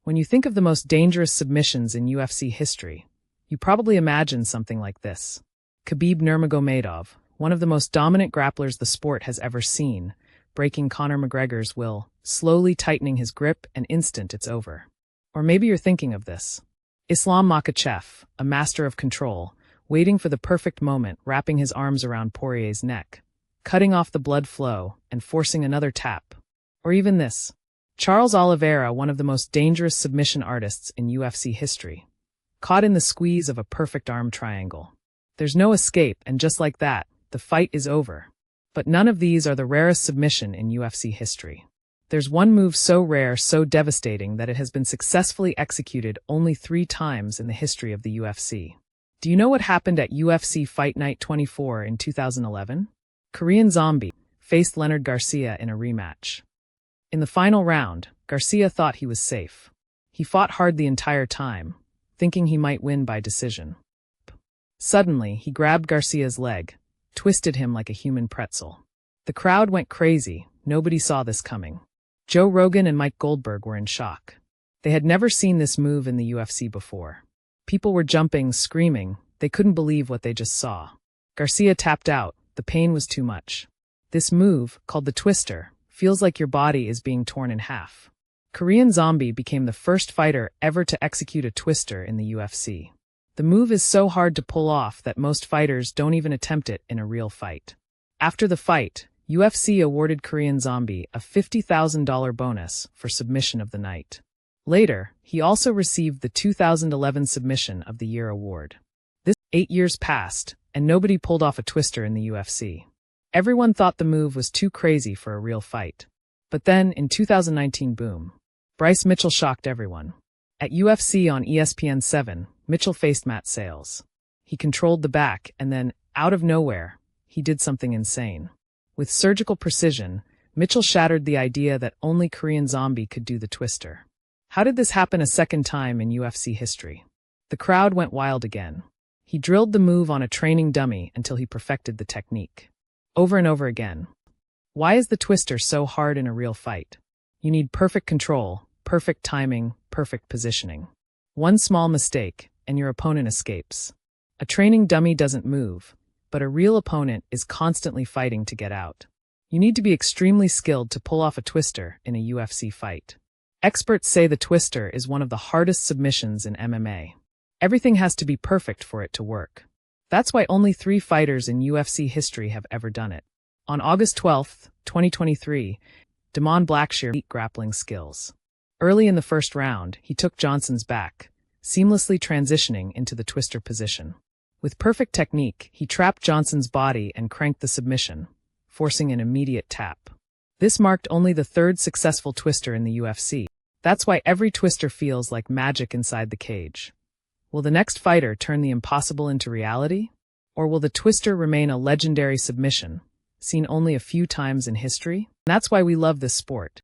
When you think of the most dangerous submissions in UFC history, you probably imagine something like this. Khabib Nurmagomedov, one of the most dominant grapplers the sport has ever seen, breaking Conor McGregor's will, slowly tightening his grip, and instant it's over. Or maybe you're thinking of this. Islam Makhachev, a master of control, waiting for the perfect moment, wrapping his arms around Poirier's neck, cutting off the blood flow, and forcing another tap. Or even this. Charles Oliveira, one of the most dangerous submission artists in UFC history, caught in the squeeze of a perfect arm triangle. There's no escape, and just like that, the fight is over. But none of these are the rarest submission in UFC history. There's one move so rare, so devastating, that it has been successfully executed only 3 times in the history of the UFC. Do you know what happened at UFC Fight Night 24 in 2011? Korean Zombie faced Leonard Garcia in a rematch. In the final round, Garcia thought he was safe. He fought hard the entire time, thinking he might win by decision. Suddenly, he grabbed Garcia's leg, twisted him like a human pretzel. The crowd went crazy. Nobody saw this coming. Joe Rogan and Mike Goldberg were in shock. They had never seen this move in the UFC before. People were jumping, screaming. They couldn't believe what they just saw. Garcia tapped out. The pain was too much. This move, called the twister, feels like your body is being torn in half. Korean Zombie became the first fighter ever to execute a twister in the UFC. The move is so hard to pull off that most fighters don't even attempt it in a real fight. After the fight, UFC awarded Korean Zombie a $50,000 bonus for submission of the night. Later, he also received the 2011 Submission of the Year award. 8 years passed, and nobody pulled off a twister in the UFC. Everyone thought the move was too crazy for a real fight. But then, in 2019, boom. Bryce Mitchell shocked everyone. At UFC on ESPN 7, Mitchell faced Matt Sales. He controlled the back, and then, out of nowhere, he did something insane. With surgical precision, Mitchell shattered the idea that only Korean Zombie could do the twister. How did this happen a second time in UFC history? The crowd went wild again. He drilled the move on a training dummy until he perfected the technique. Over and over again. Why is the twister so hard in a real fight? You need perfect control, perfect timing, perfect positioning. One small mistake, and your opponent escapes. A training dummy doesn't move, but a real opponent is constantly fighting to get out. You need to be extremely skilled to pull off a twister in a UFC fight. Experts say the twister is one of the hardest submissions in MMA. Everything has to be perfect for it to work. That's why only 3 fighters in UFC history have ever done it. On August 12, 2023, Blackshear beat grappling skills. Early in the first round, he took Johnson's back, seamlessly transitioning into the twister position. With perfect technique, he trapped Johnson's body and cranked the submission, forcing an immediate tap. This marked only the 3rd successful twister in the UFC. That's why every twister feels like magic inside the cage. Will the next fighter turn the impossible into reality? Or will the twister remain a legendary submission, seen only a few times in history? That's why we love this sport.